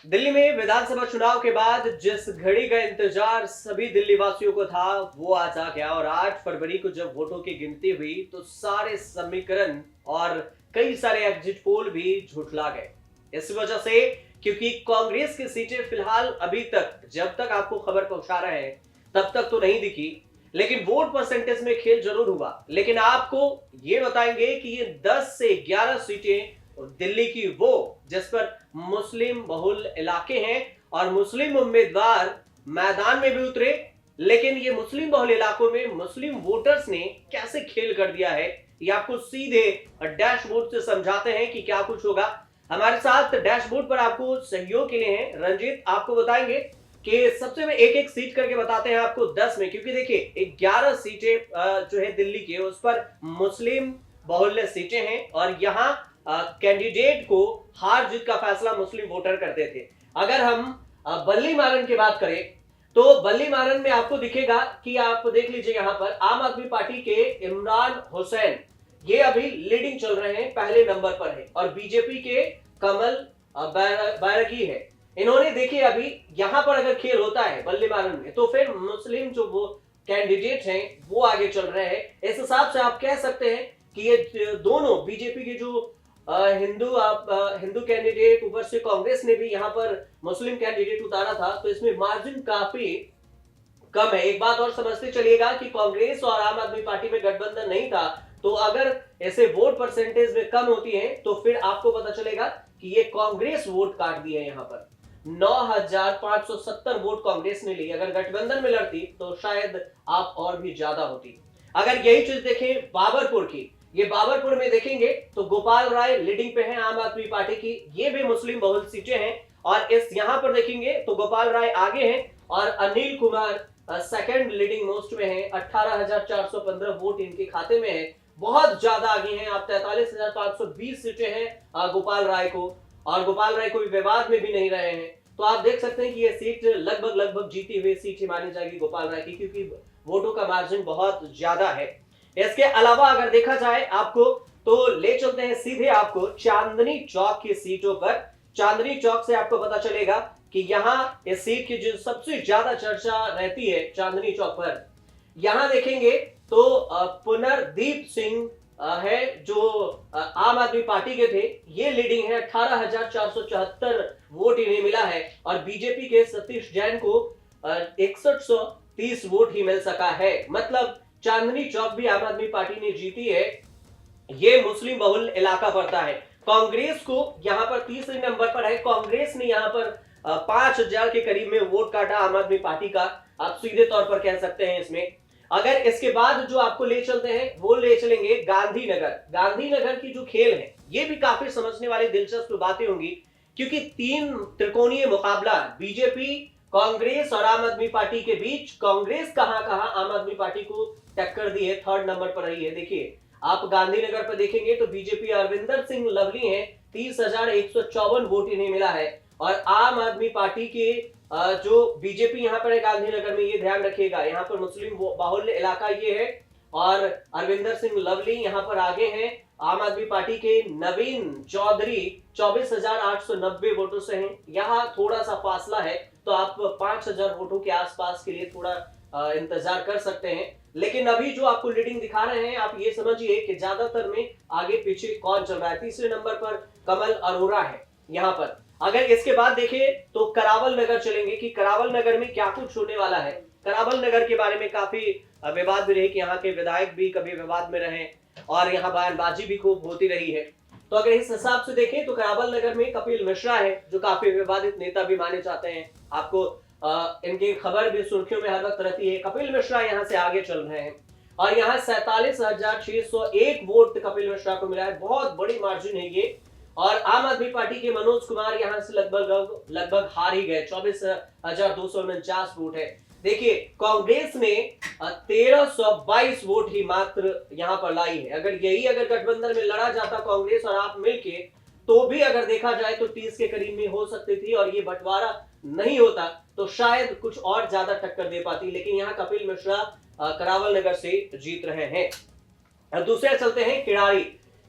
दिल्ली में विधानसभा चुनाव के बाद जिस घड़ी का इंतजार सभी दिल्ली वासियों को था वो आज आ गया और 8 फरवरी को जब वोटों की गिनती हुई तो सारे समीकरण और कई सारे एग्जिट पोल भी झुठला गए। इस वजह से क्योंकि कांग्रेस की सीटें फिलहाल अभी तक जब तक आपको खबर पहुंचा रहे हैं तब तक तो नहीं दिखी, लेकिन वोट परसेंटेज में खेल जरूर हुआ। लेकिन आपको ये बताएंगे कि ये 10 से 11 सीटें दिल्ली की वो जिस पर मुस्लिम बहुल इलाके हैं और मुस्लिम उम्मीदवार मैदान में भी उतरे, लेकिन ये मुस्लिम बहुल इलाकों में मुस्लिम वोटर्स ने कैसे खेल कर दिया है ये आपको सीधे डैशबोर्ड से समझाते हैं कि क्या कुछ होगा। हमारे साथ डैशबोर्ड पर आपको सहयोग के लिए हैं रंजीत, आपको बताएंगे कि सबसे में एक एक सीट करके बताते हैं आपको 10 में, क्योंकि देखिए 11 सीटें जो है दिल्ली के उस पर मुस्लिम बहुल्य सीटें हैं और यहाँ कैंडिडेट को हार जीत का फैसला मुस्लिम वोटर करते थे। अगर हम बल्ली मारन की बात करें तो बल्ली मारन में आपको दिखेगा कि आप देख लीजिए यहाँ पर आम आदमी पार्टी के इमरान हुसैन ये अभी लीडिंग चल रहे हैं, पहले नंबर पर है और बीजेपी के कमल बैरगी है। इन्होंने देखिए अभी यहाँ पर अगर खेल होता है बल्ली मारन में तो फिर मुस्लिम जो वो कैंडिडेट हैं वो आगे चल रहे हैं। इस हिसाब से आप कह सकते हैं कि ये दोनों बीजेपी के जो हिंदू कैंडिडेट ऊपर से कांग्रेस ने भी यहाँ पर मुस्लिम कैंडिडेट उतारा था तो इसमें मार्जिन काफी कम है। एक बात और समझते चलिएगा कि कांग्रेस और आम आदमी पार्टी में गठबंधन नहीं था तो अगर ऐसे वोट परसेंटेज में कम होती है तो फिर आपको पता चलेगा कि ये कांग्रेस वोट काट दिए हैं। यहाँ पर 9,570 वोट कांग्रेस ने ली, अगर गठबंधन में लड़ती तो शायद आप और भी ज्यादा होती। अगर यही चीज देखें बाबरपुर की, ये बाबरपुर में देखेंगे तो गोपाल राय लीडिंग पे है आम आदमी पार्टी की, ये भी मुस्लिम बहुल सीटें हैं और इस यहां पर देखेंगे तो गोपाल राय आगे हैं और Anil Kumar second leading most में है। 18,415 वोट इनके खाते में है, बहुत ज्यादा आगे हैं आप। 43,520 सीटें हैं गोपाल राय को और गोपाल राय कोई विवाद में भी नहीं रहे हैं, तो आप देख सकते हैं कि यह सीट लगभग जीती हुई सीट ही मानी जाएगी गोपाल राय की, क्योंकि वोटों का मार्जिन बहुत ज्यादा है। इसके अलावा अगर देखा जाए आपको तो ले चलते हैं सीधे आपको चांदनी चौक की सीटों पर। चांदनी चौक से आपको पता चलेगा कि यहाँ इस सीट की जो सबसे ज्यादा चर्चा रहती है चांदनी चौक पर, यहां देखेंगे तो पुनरदीप सिंह है जो आम आदमी पार्टी के थे, ये लीडिंग है। 18,474 वोट इन्हें मिला है और बीजेपी के सतीश जैन को 6130 वोट ही मिल सका है। मतलब चांदनी चौक भी आम आदमी पार्टी ने जीती है, ये मुस्लिम बहुल इलाका पड़ता है। कांग्रेस को यहां पर तीसरे नंबर पर है, कांग्रेस ने यहां पर 5,000 के करीब में वोट काटा आम आदमी पार्टी का, आप सीधे तौर पर कह सकते हैं इसमें। अगर इसके बाद जो आपको ले चलते हैं वो ले चलेंगे गांधीनगर। गांधीनगर की जो खेल है ये भी काफी समझने वाली दिलचस्प बातें होंगी, क्योंकि 3 त्रिकोणीय मुकाबला बीजेपी कांग्रेस और आम आदमी पार्टी के बीच। कांग्रेस कहां कहां आम आदमी पार्टी को टक्कर दी है, थर्ड नंबर पर रही है। देखिए आप गांधीनगर पर देखेंगे तो बीजेपी अरविंदर सिंह लवली हैं, 30,154 वोट इन्हें मिला है और आम आदमी पार्टी के जो बीजेपी यहाँ पर है गांधीनगर में, ये ध्यान रखिएगा यहाँ पर मुस्लिम बाहुल्य इलाका ये है और अरविंदर सिंह लवली यहाँ पर आगे हैं। आम आदमी पार्टी के नवीन चौधरी 24,890 वोटों से हैं, यहाँ थोड़ा सा फासला है तो आप 5,000 वोटों के आसपास के लिए थोड़ा इंतजार कर सकते हैं। लेकिन अभी जो आपको लीडिंग दिखा रहे हैं आप ये समझिए कि ज्यादातर में आगे पीछे कौन चल रहा है। तीसरे नंबर पर कमल अरोड़ा है यहाँ पर। अगर इसके बाद देखें तो करावल नगर चलेंगे कि करावल नगर में क्या कुछ होने वाला है। करावल नगर के बारे में काफी विवाद भी रहे कि यहाँ के विधायक भी कभी विवाद में रहे और यहाँ बयानबाजी भी खूब होती रही है। तो अगर इस हिसाब से देखें तो करावल नगर में कपिल मिश्रा है जो काफी विवादित नेता भी माने जाते हैं। आपको इनकी खबर भी सुर्खियों में हर वक्त रहती है। कपिल मिश्रा यहाँ से आगे चल रहे हैं और यहाँ 47,601 वोट कपिल मिश्रा को मिला है, बहुत बड़ी मार्जिन है ये। और आम आदमी पार्टी के मनोज कुमार यहाँ से लगभग हार ही गए, 24,249 वोट है। देखिए कांग्रेस ने 1,322 वोट ही मात्र यहाँ पर लाई है। अगर गठबंधन में लड़ा जाता कांग्रेस और आप मिलके तो भी अगर देखा जाए तो 30 के करीब में हो सकती थी और ये बंटवारा नहीं होता तो शायद कुछ और ज्यादा टक्कर दे पाती, लेकिन यहाँ कपिल मिश्रा करावल नगर से जीत रहे हैं। दूसरे चलते हैं किड़ारी।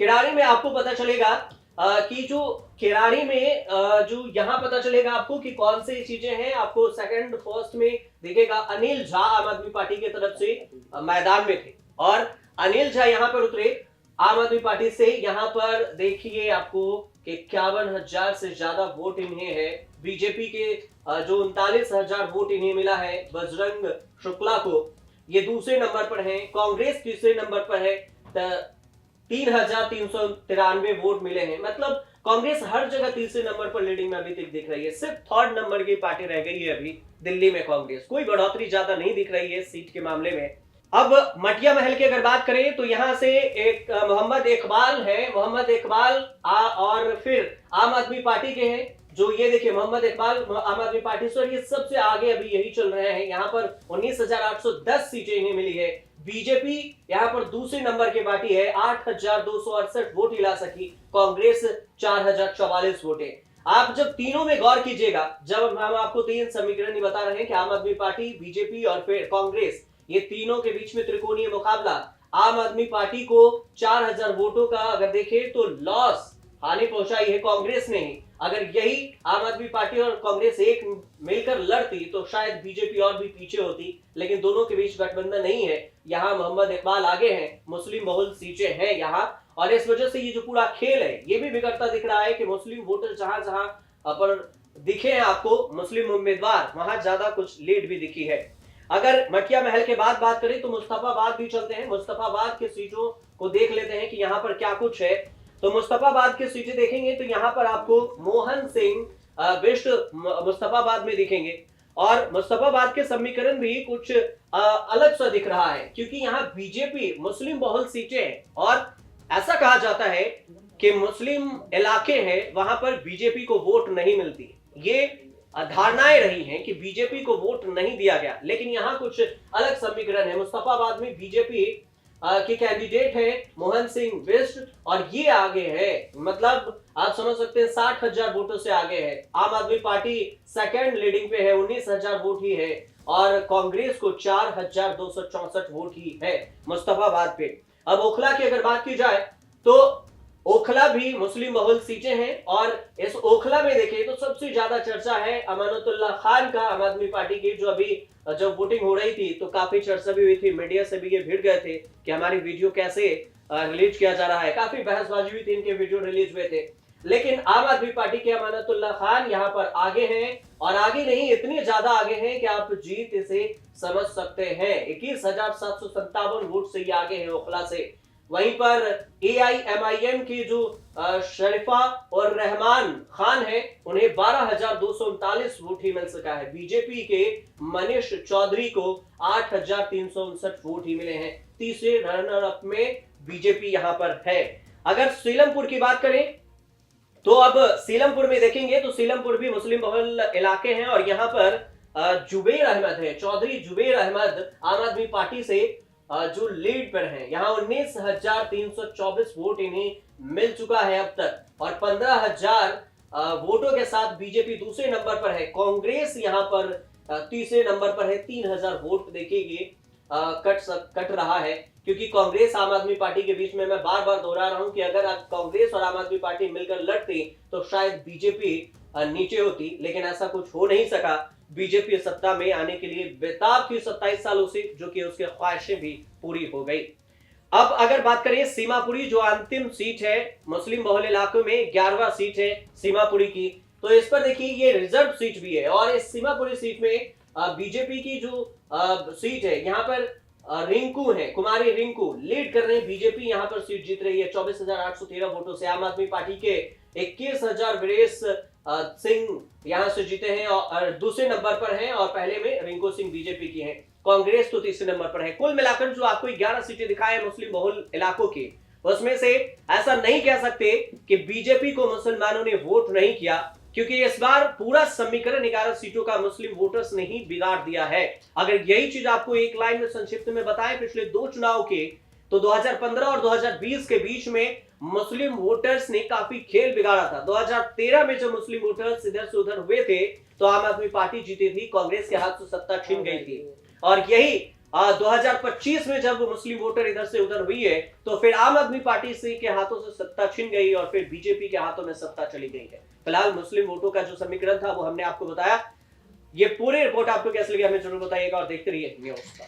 किड़ारी में आपको पता चलेगा कि जो किराड़ी में जो यहाँ पता चलेगा आपको कि कौन सी चीजें हैं। आपको सेकंड फर्स्ट में दिखेगा अनिल झा आम आदमी पार्टी की तरफ से मैदान में थे और अनिल झा यहाँ पर उतरे आम आदमी पार्टी से। यहाँ पर देखिए आपको कि 51,000 से ज्यादा वोट इन्हें है। बीजेपी के जो 39,000 वोट इन्हें मिला है। बजरंग शुक्ला को ये दूसरे नंबर पर है। कांग्रेस तीसरे नंबर पर है। 3,393 वोट मिले हैं। मतलब कांग्रेस हर जगह तीसरे नंबर पर लीडिंग में अभी तक दिख रही है। सिर्फ थर्ड नंबर की पार्टी रह गई है अभी दिल्ली में कांग्रेस। कोई बढ़ोतरी ज्यादा नहीं दिख रही है सीट के मामले में। अब मटिया महल की अगर बात करें तो यहां से एक मोहम्मद इकबाल है। मोहम्मद इकबाल और फिर आम आदमी पार्टी के हैं जो ये देखिए मोहम्मद इकबाल आम आदमी पार्टी से, और ये सबसे आगे अभी यही चल रहे हैं। यहाँ पर 19,810 सीटें इन्हें मिली है। बीजेपी यहाँ पर दूसरे नंबर की पार्टी है, 8,268 वोट ही ला सकी। कांग्रेस 4,044 वोटे। आप जब तीनों में गौर कीजिएगा, जब हम आपको तीन समीकरण ही बता रहे हैं कि आम आदमी पार्टी, बीजेपी और फिर कांग्रेस, ये तीनों के बीच में त्रिकोणीय मुकाबला। आम आदमी पार्टी को 4,000 वोटों का अगर देखें तो लॉस, हानि पहुंचाई है कांग्रेस ने ही। अगर यही आम आदमी पार्टी और कांग्रेस एक मिलकर लड़ती तो शायद बीजेपी और भी पीछे होती, लेकिन दोनों के बीच गठबंधन नहीं है। यहाँ मोहम्मद इकबाल आगे हैं, मुस्लिम बहुल सीटें हैं यहाँ, और इस वजह से ये जो पूरा खेल है ये भी बिगड़ता दिख रहा है कि मुस्लिम वोटर जहां जहां पर दिखे हैं आपको मुस्लिम उम्मीदवार, वहां ज्यादा कुछ लीड भी दिखी है। अगर मटिया महल के बाद बात करें तो मुस्तफाबाद भी चलते हैं। मुस्तफाबाद के सीटों को देख लेते हैं कि यहाँ पर क्या कुछ है। तो मुस्तफाबाद की सीटें देखेंगे तो यहाँ पर आपको मोहन सिंह बिष्ट मुस्तफाबाद में दिखेंगे, और मुस्तफाबाद के समीकरण भी कुछ अलग सा दिख रहा है, क्योंकि यहाँ बीजेपी मुस्लिम बहुल सीटें हैं और ऐसा कहा जाता है कि मुस्लिम इलाके हैं वहां पर बीजेपी को वोट नहीं मिलती। ये धारणाएं रही हैं कि बीजेपी को वोट नहीं दिया गया, लेकिन यहाँ कुछ अलग समीकरण है। मुस्तफाबाद में बीजेपी के कैंडिडेट है मोहन सिंह बिष्ट और ये आगे है, मतलब आप समझ सकते हैं 60,000 वोटों से आगे है। आम आदमी पार्टी सेकंड लीडिंग पे है, 19,000 वोट ही है, और कांग्रेस को 4,264 वोट ही है मुस्तफाबाद पे। अब ओखला की अगर बात की जाए तो ओखला भी मुस्लिम बहुल सीटें हैं, और इस ओखला में देखें तो सबसे ज्यादा चर्चा है अमानतुल्लाह खान का, आम आदमी पार्टी की। जो अभी जब वोटिंग हो रही थी तो काफी चर्चा भी हुई थी, मीडिया से भी ये भिड़ गए थे कि हमारी वीडियो कैसे रिलीज किया जा रहा है। काफी बहसबाजी हुई थी, इनके वीडियो रिलीज हुए थे। लेकिन आम आदमी पार्टी के अमानतुल्लाह खान यहाँ पर आगे हैं, और आगे नहीं इतने ज्यादा आगे हैं कि आप जीत इसे समझ सकते हैं। 21,757 वोट से ये आगे है ओखला से। वहीं पर AIMIM की जो शरीफा और रहमान खान है, उन्हें 12,239 वोट ही मिल सका है। बीजेपी के मनीष चौधरी को 8,359 वोट ही मिले हैं। तीसरे रनर अप में बीजेपी यहां पर है। अगर सीलमपुर की बात करें तो अब सीलमपुर में देखेंगे तो सीलमपुर भी मुस्लिम बहुल इलाके हैं, और यहाँ पर जुबेर अहमद है, चौधरी जुबेर अहमद आम आदमी पार्टी से जो लीड पर हैं। यहाँ 19,324 वोट इन्हें मिल चुका है अब तक, और 15,000 वोटों के साथ बीजेपी दूसरे नंबर पर है। कांग्रेस यहाँ पर तीसरे नंबर पर है, 3,000 वोट देखेंगे कट रहा है, क्योंकि कांग्रेस आम आदमी पार्टी के बीच में मैं बार बार दोहरा रहा हूं कि अगर कांग्रेस और आम आदमी पार्टी मिलकर लड़ती तो शायद बीजेपी नीचे होती, लेकिन ऐसा कुछ हो नहीं सका। बीजेपी सत्ता में आने के लिए बेताब थी 27 सालों से, जो कि उसके ख्वाहिशें भी पूरी हो गई। अब अगर बात करें सीमापुरी, जो अंतिम सीट है मुस्लिम बहुल इलाकों में, 11वां सीट है सीमापुरी की, तो इस पर देखिए ये रिजर्व सीट भी है, और इस सीमापुरी सीट में बीजेपी की जो सीट है यहाँ पर रिंकू है, कुमारी रिंकू लीड कर रहे हैं। बीजेपी यहाँ पर सीट जीत रही है 24,813 वोटों से। आम आदमी पार्टी के 21,000 वीरेश सिंह यहाँ से जीते हैं और दूसरे नंबर पर हैं, और पहले में रिंकू सिंह बीजेपी की हैं। कांग्रेस तो तीसरे नंबर पर है। कुल मिलाकर जो आपको 11 सीटें दिखाए मुस्लिम बहुल इलाकों की, उसमें से ऐसा नहीं कह सकते कि बीजेपी को मुसलमानों ने वोट नहीं किया, क्योंकि इस बार पूरा समीकरण 11 सीटों का मुस्लिम वोटर्स ने ही बिगाड़ दिया है। अगर यही चीज आपको एक लाइन में संक्षिप्त में बताएं पिछले 2 चुनाव के, तो 2015 और 2020 के बीच में मुस्लिम वोटर्स ने काफी खेल बिगाड़ा था। 2013 में जब मुस्लिम वोटर्स इधर से उधर हुए थे तो आम आदमी पार्टी जीती थी, कांग्रेस के हाथ से सत्ता छिन गई थी, और यही 2025 में जब मुस्लिम वोटर इधर से उधर हुई है तो फिर आम आदमी पार्टी से के हाथों से सत्ता छिन गई और फिर बीजेपी के हाथों में सत्ता चली गई है। फिलहाल मुस्लिम वोटों का जो समीकरण था वो हमने आपको बताया। ये पूरे रिपोर्ट आपको कैसे लगी हमें जरूर बताइएगा और देखते रहिए न्यूज़।